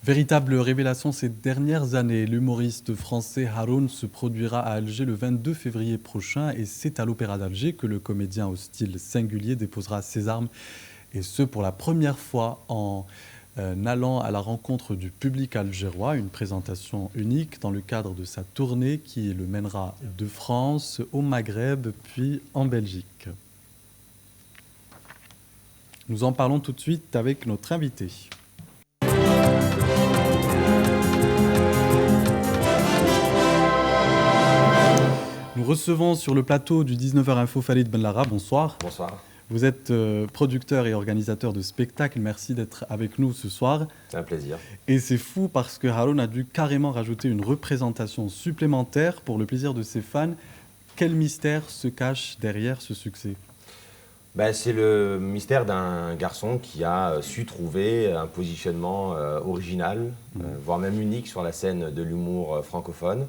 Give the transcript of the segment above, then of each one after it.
Véritable révélation ces dernières années, l'humoriste français Haroun se produira à Alger le 22 février prochain et c'est à l'Opéra d'Alger que le comédien au style singulier déposera ses armes et ce pour la première fois en allant à la rencontre du public algérois, une présentation unique dans le cadre de sa tournée qui le mènera de France au Maghreb puis en Belgique. Nous en parlons tout de suite avec notre invité. Nous recevons sur le plateau du 19h Info Falid Benlara. Bonsoir. Bonsoir. Vous êtes producteur et organisateur de spectacles. Merci d'être avec nous ce soir. C'est un plaisir. Et c'est fou parce que Haroun a dû carrément rajouter une représentation supplémentaire pour le plaisir de ses fans. Quel mystère se cache derrière ce succès ? C'est le mystère d'un garçon qui a su trouver un positionnement original, voire même unique sur la scène de l'humour francophone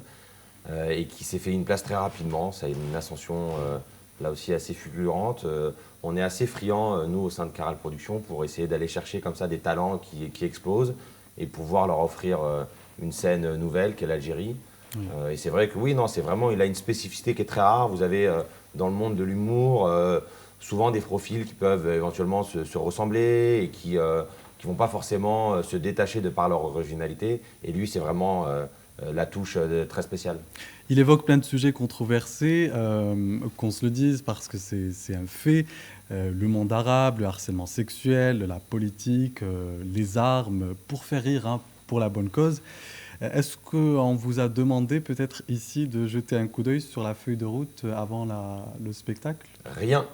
et qui s'est fait une place très rapidement. Ça a une ascension là aussi assez fulgurante. On est assez friands, nous, au sein de Caral Productions, pour essayer d'aller chercher comme ça des talents qui explosent et pouvoir leur offrir une scène nouvelle qu'est l'Algérie. Et c'est vrai que oui, non, c'est vraiment, il a une spécificité qui est très rare. Vous avez dans le monde de l'humour souvent des profils qui peuvent éventuellement se ressembler et qui vont pas forcément se détacher de par leur originalité. Et lui, c'est vraiment la touche très spéciale. Il évoque plein de sujets controversés, qu'on se le dise parce que c'est un fait. Le monde arabe, le harcèlement sexuel, la politique, les armes, pour faire rire, hein, pour la bonne cause. Est-ce qu'on vous a demandé peut-être ici de jeter un coup d'œil sur la feuille de route avant le spectacle ? Rien.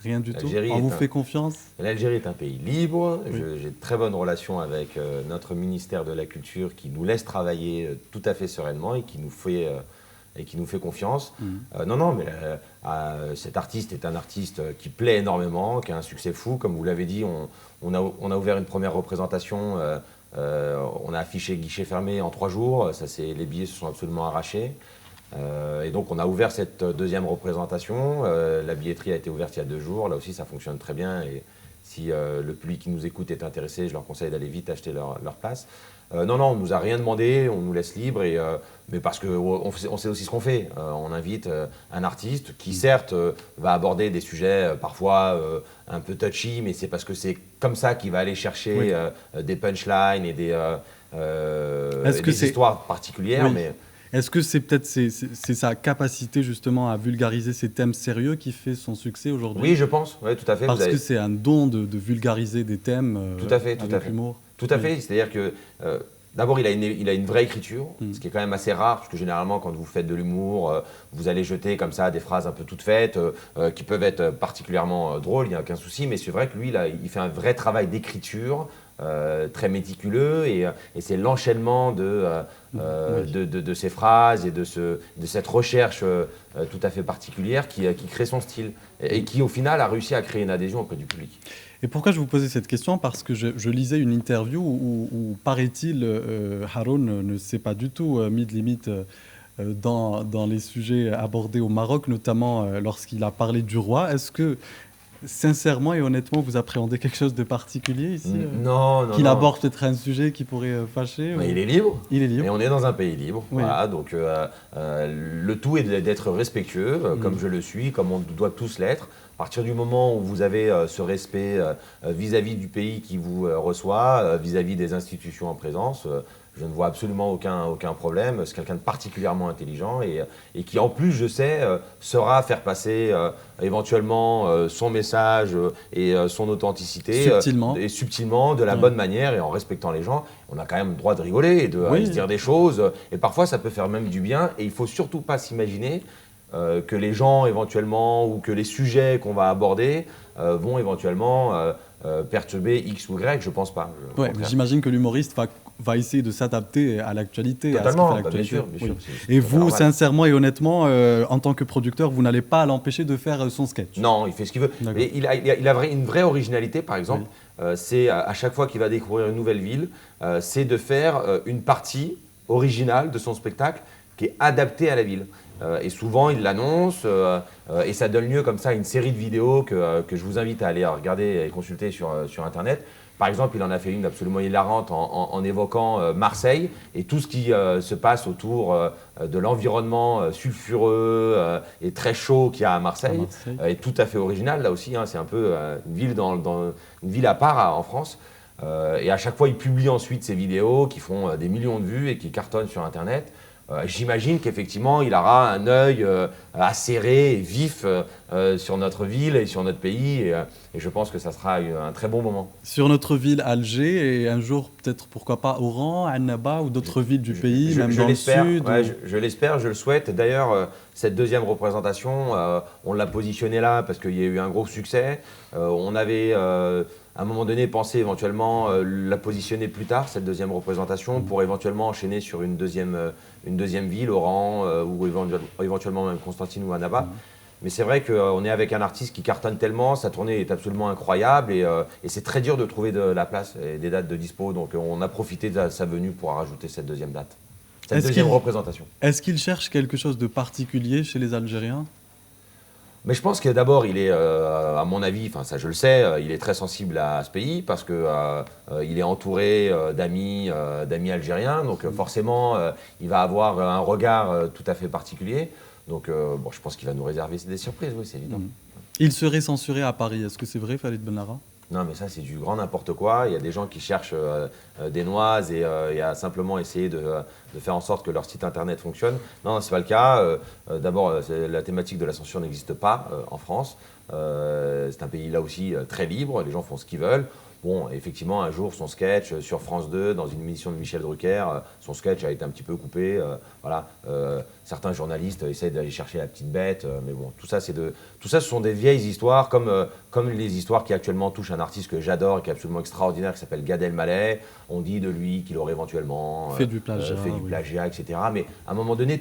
Rien du tout. On vous fait confiance ? L'Algérie est un pays libre. Oui. J'ai de très bonnes relations avec notre ministère de la Culture qui nous laisse travailler tout à fait sereinement et qui nous fait confiance. Non, mais cet artiste est un artiste qui plaît énormément, qui a un succès fou. Comme vous l'avez dit, on a ouvert une première représentation. On a affiché guichet fermé en 3 jours. Les billets se sont absolument arrachés. Et donc on a ouvert cette deuxième représentation, la billetterie a été ouverte il y a 2 jours, là aussi ça fonctionne très bien et si le public qui nous écoute est intéressé, je leur conseille d'aller vite acheter leur place. Non, on ne nous a rien demandé, on nous laisse libre, mais parce qu'on sait aussi ce qu'on fait. On invite un artiste qui certes va aborder des sujets parfois un peu touchy, mais c'est parce que c'est comme ça qu'il va aller chercher des punchlines et des histoires particulières. Oui. Mais est-ce que c'est peut-être c'est sa capacité justement à vulgariser ces thèmes sérieux qui fait son succès aujourd'hui ? Oui, je pense, oui, tout à fait. Parce que c'est un don de vulgariser des thèmes avec l'humour. Tout à fait, c'est-à-dire que d'abord il a une vraie écriture, ce qui est quand même assez rare, parce que généralement quand vous faites de l'humour, vous allez jeter comme ça des phrases un peu toutes faites, qui peuvent être particulièrement drôles, il n'y a aucun souci, mais c'est vrai que lui, là, il fait un vrai travail d'écriture, très méticuleux, et c'est l'enchaînement de ces phrases et de cette recherche tout à fait particulière qui crée son style et qui au final a réussi à créer une adhésion auprès du public. Et pourquoi je vous posais cette question ? Parce que je lisais une interview où paraît-il, Haroun ne s'est pas du tout mis de limite dans les sujets abordés au Maroc, notamment lorsqu'il a parlé du roi. Est-ce que sincèrement et honnêtement, vous appréhendez quelque chose de particulier ici Non. Qu'il aborde peut-être un sujet qui pourrait fâcher Il est libre. Il est libre. Et on est dans un pays libre. Oui. Voilà, donc le tout est d'être respectueux, comme je le suis, comme on doit tous l'être. À partir du moment où vous avez ce respect vis-à-vis du pays qui vous reçoit, vis-à-vis des institutions en présence, je ne vois absolument aucun problème. C'est quelqu'un de particulièrement intelligent et qui, en plus, je sais, saura faire passer éventuellement son message et son authenticité subtilement, de la bonne manière et en respectant les gens. On a quand même le droit de rigoler et de se dire des choses. Et parfois, ça peut faire même du bien. Et il ne faut surtout pas s'imaginer que les gens éventuellement ou que les sujets qu'on va aborder vont éventuellement perturber X ou Y. Je ne pense pas. Ouais, j'imagine que l'humoriste va essayer de s'adapter à l'actualité. Totalement, à ce que fait l'actualité. bien sûr. Et vous, sincèrement et honnêtement, en tant que producteur, vous n'allez pas l'empêcher de faire son sketch ? Non, il fait ce qu'il veut. Mais il a une vraie originalité, par exemple. C'est à chaque fois qu'il va découvrir une nouvelle ville, c'est de faire une partie originale de son spectacle qui est adaptée à la ville. Et souvent, il l'annonce et ça donne lieu comme ça à une série de vidéos que je vous invite à aller regarder et consulter sur Internet Par exemple, il en a fait une absolument hilarante en évoquant Marseille et tout ce qui se passe autour de l'environnement sulfureux et très chaud qu'il y a à Marseille, est tout à fait original là aussi. Hein, c'est un peu une ville une ville à part en France. Et à chaque fois, il publie ensuite ces vidéos qui font des millions de vues et qui cartonnent sur Internet. J'imagine qu'effectivement, il aura un œil acéré et vif sur notre ville et sur notre pays. Et je pense que ça sera un très bon moment. Sur notre ville, Alger, et un jour, peut-être, pourquoi pas, Oran, Annaba ou d'autres villes du pays, même dans le sud. Ouais, je l'espère, je le souhaite. D'ailleurs, cette deuxième représentation, on l'a positionnée là parce qu'il y a eu un gros succès. On avait à un moment donné pensé éventuellement la positionner plus tard, cette deuxième représentation, pour éventuellement enchaîner sur une deuxième ville, Oran, ou éventuellement même Constantine ou Annaba. Mais c'est vrai qu'on est avec un artiste qui cartonne tellement, sa tournée est absolument incroyable et c'est très dur de trouver de la place et des dates de dispo. Donc on a profité de sa venue pour rajouter cette deuxième date, cette deuxième représentation. Est-ce qu'il cherche quelque chose de particulier chez les Algériens ? Mais je pense que d'abord, il est, à mon avis, enfin ça je le sais, il est très sensible à ce pays parce que il est entouré d'amis algériens. Donc forcément, il va avoir un regard tout à fait particulier. Donc bon, je pense qu'il va nous réserver des surprises, oui, c'est évident. Il serait censuré à Paris. Est-ce que c'est vrai, Falid Benara ? Non, mais ça, c'est du grand n'importe quoi. Il y a des gens qui cherchent des noises et à simplement essayer de faire en sorte que leur site internet fonctionne. Non, ce n'est pas le cas. D'abord, la thématique de la censure n'existe pas en France. C'est un pays là aussi très libre. Les gens font ce qu'ils veulent. Bon, effectivement, un jour, son sketch sur France 2, dans une émission de Michel Drucker, son sketch a été un petit peu coupé. Voilà. Certains journalistes essaient d'aller chercher la petite bête, mais bon, tout ça, ce sont des vieilles histoires, comme les histoires qui actuellement touchent un artiste que j'adore et qui est absolument extraordinaire, qui s'appelle Gad Elmaleh. On dit de lui qu'il aurait éventuellement fait du plagiat, etc. Mais à un moment donné,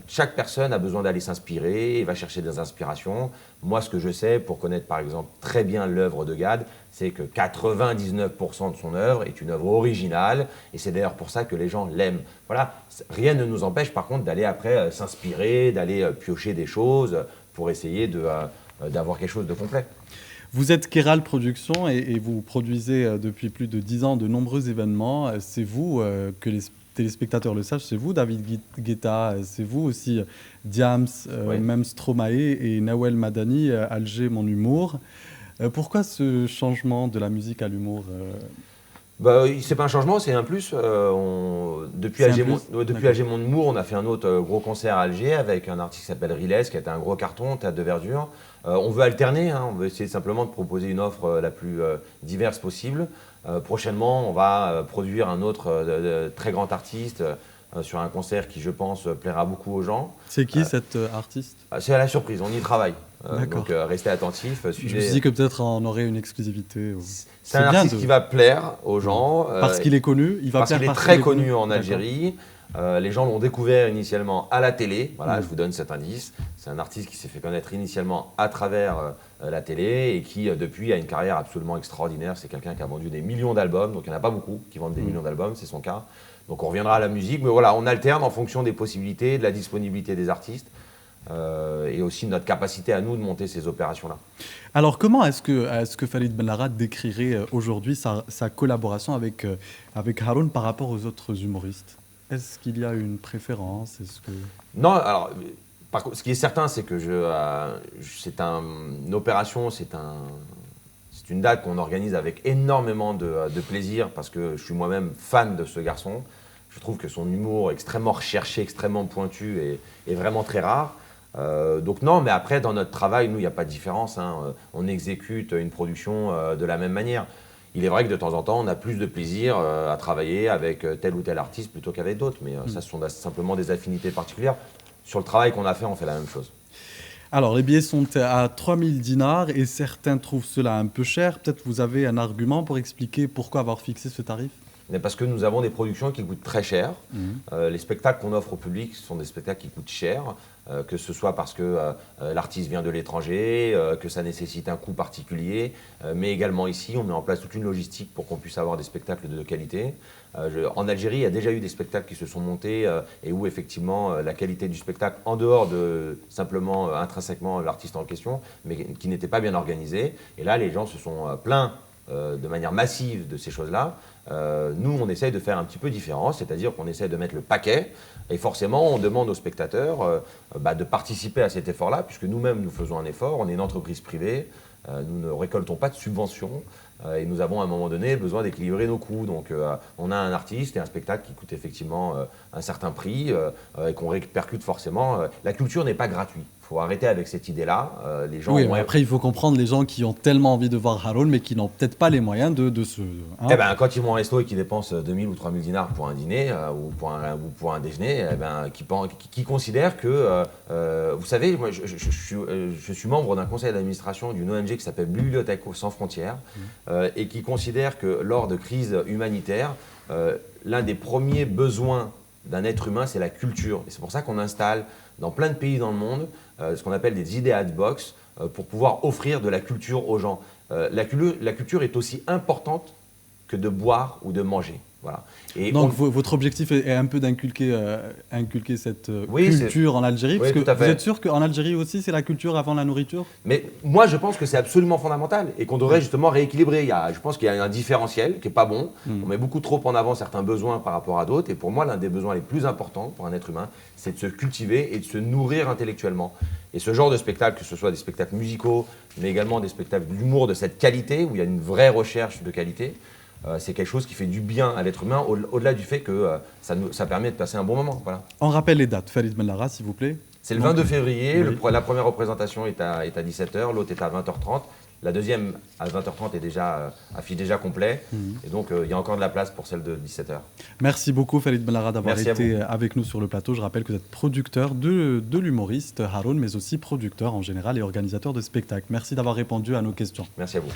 chaque personne a besoin d'aller s'inspirer et va chercher des inspirations. Moi, ce que je sais, pour connaître par exemple très bien l'œuvre de Gad, c'est que 99% de son œuvre est une œuvre originale et c'est d'ailleurs pour ça que les gens l'aiment. Voilà, rien ne nous empêche par contre d'aller après s'inspirer, d'aller piocher des choses pour essayer d'avoir quelque chose de complet. Vous êtes Kéral Productions et vous produisez depuis plus de 10 ans de nombreux événements. C'est vous, que les téléspectateurs le sachent, c'est vous David Guetta, c'est vous aussi Diams, Oui. même Stromae et Nawel Madani, Alger mon humour. Pourquoi ce changement de la musique à l'humour C'est pas un changement, c'est un plus. Depuis Alger mon humour, on a fait un autre gros concert à Alger avec un artiste qui s'appelle Riles, qui a été un gros carton, Théâtre de Verdure. On veut alterner, hein, on veut essayer simplement de proposer une offre la plus diverse possible. Prochainement, on va produire un autre très grand artiste sur un concert qui, je pense, plaira beaucoup aux gens. C'est qui cet artiste ? C'est à la surprise, on y travaille. D'accord. Donc restez attentifs. Je me suis dit que peut-être on aurait une exclusivité. C'est un artiste qui va plaire aux gens. Parce qu'il est connu, parce qu'il est très connu en Algérie. Les gens l'ont découvert initialement à la télé. Voilà, je vous donne cet indice. C'est un artiste qui s'est fait connaître initialement à travers la télé et qui, depuis, a une carrière absolument extraordinaire. C'est quelqu'un qui a vendu des millions d'albums. Donc il n'y en a pas beaucoup qui vendent des millions d'albums, c'est son cas. Donc on reviendra à la musique. Mais voilà, on alterne en fonction des possibilités, de la disponibilité des artistes. Et aussi notre capacité à nous de monter ces opérations-là. Alors comment est-ce que Falid Benara décrirait aujourd'hui sa collaboration avec Haroun par rapport aux autres humoristes ? Est-ce qu'il y a une préférence ? Non, alors par contre, ce qui est certain, c'est que c'est une opération, c'est une date qu'on organise avec énormément de plaisir parce que je suis moi-même fan de ce garçon. Je trouve que son humour extrêmement recherché, extrêmement pointu est vraiment très rare. Donc non, mais après, dans notre travail, nous, il n'y a pas de différence. Hein. On exécute une production de la même manière. Il est vrai que de temps en temps, on a plus de plaisir à travailler avec tel ou tel artiste plutôt qu'avec d'autres. Mais ça, ce sont simplement des affinités particulières. Sur le travail qu'on a fait, on fait la même chose. Alors, les billets sont à 3000 dinars et certains trouvent cela un peu cher. Peut-être vous avez un argument pour expliquer pourquoi avoir fixé ce tarif ? Mais parce que nous avons des productions qui coûtent très cher. Les spectacles qu'on offre au public sont des spectacles qui coûtent cher, que ce soit parce que l'artiste vient de l'étranger, que ça nécessite un coût particulier, mais également ici, on met en place toute une logistique pour qu'on puisse avoir des spectacles de qualité. En Algérie, il y a déjà eu des spectacles qui se sont montés et où effectivement la qualité du spectacle, en dehors de simplement intrinsèquement l'artiste en question, mais qui n'était pas bien organisé. Et là, les gens se sont plaints de manière massive de ces choses-là, nous, on essaye de faire un petit peu différent, c'est-à-dire qu'on essaye de mettre le paquet, et forcément, on demande aux spectateurs de participer à cet effort-là, puisque nous-mêmes, nous faisons un effort, on est une entreprise privée, nous ne récoltons pas de subventions, et nous avons à un moment donné besoin d'équilibrer nos coûts. Donc on a un artiste et un spectacle qui coûte effectivement un certain prix et qu'on répercute forcément. La culture n'est pas gratuite. Il faut arrêter avec cette idée-là. Les gens Oui, mais après, il faut comprendre les gens qui ont tellement envie de voir Haroun, mais qui n'ont peut-être pas les moyens de se... hein. Eh ben, quand ils vont au resto et qu'ils dépensent 2000 ou 3000 dinars pour un dîner ou pour un déjeuner, qui considèrent que... vous savez, moi, je suis membre d'un conseil d'administration d'une ONG qui s'appelle Bibliothèques sans frontières et qui considère que lors de crises humanitaires, l'un des premiers besoins d'un être humain, c'est la culture. Et c'est pour ça qu'on installe dans plein de pays dans le monde ce qu'on appelle des ideas box pour pouvoir offrir de la culture aux gens. La culture est aussi importante que de boire ou de manger. Voilà. Et donc votre objectif est un peu d'inculquer cette oui, culture en Algérie, parce oui, que vous êtes sûr qu'en Algérie aussi c'est la culture avant la nourriture? Mais moi je pense que c'est absolument fondamental et qu'on devrait justement rééquilibrer. Je pense qu'il y a un différentiel qui n'est pas bon. On met beaucoup trop en avant certains besoins par rapport à d'autres, et pour moi l'un des besoins les plus importants pour un être humain, c'est de se cultiver et de se nourrir intellectuellement. Et ce genre de spectacle, que ce soit des spectacles musicaux, mais également des spectacles d'humour de cette qualité, où il y a une vraie recherche de qualité, c'est quelque chose qui fait du bien à l'être humain, au-delà du fait que ça permet de passer un bon moment. Voilà. On rappelle les dates, Farid Benlara, s'il vous plaît. C'est le 22 février, oui. La première représentation est à 17h, l'autre est à 20h30. La deuxième, à 20h30, affiche déjà complet. Et donc, il y a encore de la place pour celle de 17h. Merci beaucoup, Farid Benlara, d'avoir été avec nous sur le plateau. Je rappelle que vous êtes producteur de l'humoriste Haroun, mais aussi producteur en général et organisateur de spectacles. Merci d'avoir répondu à nos questions. Merci à vous.